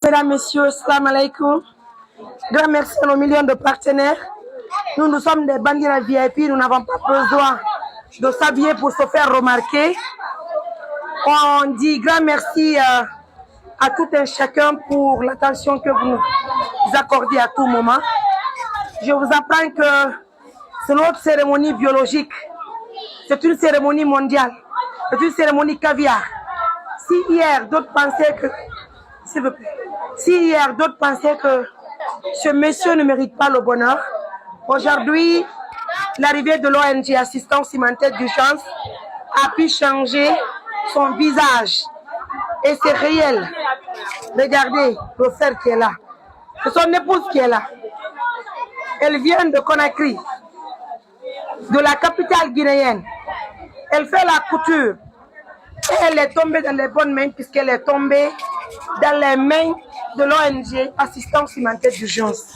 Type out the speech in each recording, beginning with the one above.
Mesdames, Messieurs, salam alaikum. Grand merci à nos millions de partenaires. Nous sommes des bandiers VIP, nous n'avons pas besoin de s'habiller pour se faire remarquer. On dit grand merci à tout un chacun pour l'attention que vous nous accordez à tout moment. Je vous apprends que c'est notre cérémonie biologique. C'est une cérémonie mondiale. C'est une cérémonie caviar. Si hier d'autres pensaient que, s'il vous plaît, si hier d'autres pensaient que ce monsieur ne mérite pas le bonheur, aujourd'hui, l'arrivée de l'ONG Assistance Humanitaire d'Urgence a pu changer son visage. Et c'est réel. Regardez le frère qui est là. C'est son épouse qui est là. Elle vient de Conakry, de la capitale guinéenne. Elle fait la couture. Et elle est tombée dans les bonnes mains puisqu'elle est tombée dans les mains de l'ONG Assistance Humanitaire d'Urgence.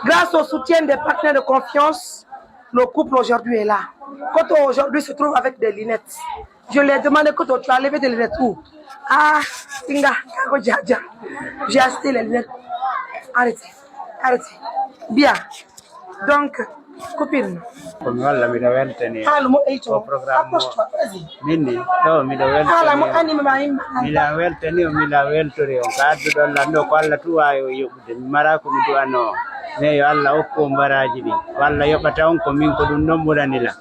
Grâce au soutien des partenaires de confiance, le couple aujourd'hui est là. Koto aujourd'hui se trouve avec des lunettes. Je lui ai demandé, Koto, tu as levé des lunettes où? Ah, Tinga, j'ai acheté les lunettes. Arrêtez, arrêtez. Bien. Donc, copine. Comme walla mi weltani o programme minni to mi weltani mi weltori on kaddu don lando ko Allah tuwayo yobude mi mara ko mi duano ne yo Allah hokko baraji di walla yobata on ko min ko dum non buranila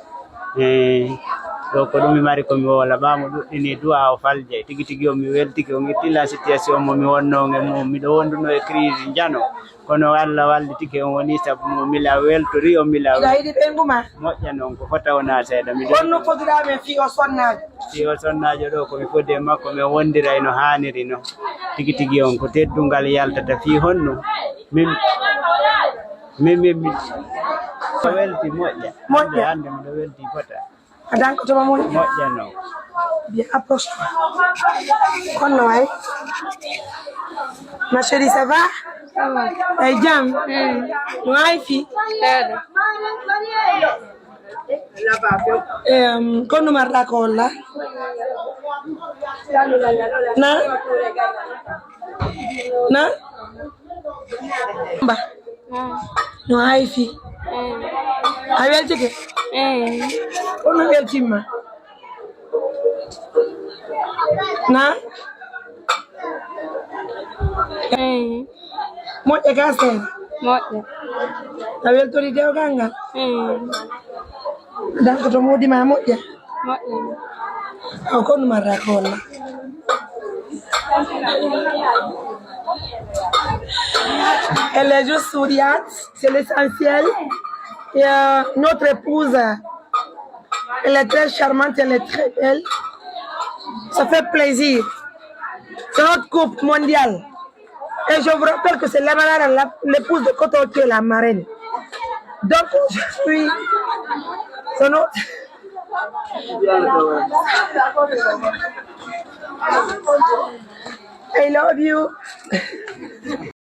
do ko dum mi mari ko mi wala bamo duddini du'a o falje tigi tigi o mi weltiki o ngittila situation mo mi wonno ngem mi do wonduno e crise jano kono Allah wallitike on woni sabu mo mila weltori o mila moƴƴa noon ko fota wona seeɗa mi onno fodiraɓe fiyo sonnajo ɗo komi fodde makko mi wondira no haniri no tigi tigi on ko teddungal yaltata fi honno min welti moƴƴa hande miɗo welti fota donc to moƴƴa noon bien approche kono way ma chérie ça va ay jam ngay fi kono marra ko la na ba ngay fi ay welti ke kono welti ma na moƴƴa ka sen moƴƴa a weltori dewgal ngal donc to moɗima moƴƴa moƴƴa o kono marra ko walla elle est juste souriante, c'est l'essentiel. Et notre épouse, elle est très charmante, elle est très belle. Ça fait plaisir. C'est notre couple mondial. Et je vous rappelle que c'est l'épouse de Koto qui est la marraine. Donc aujourd'hui, c'est notre... I love you.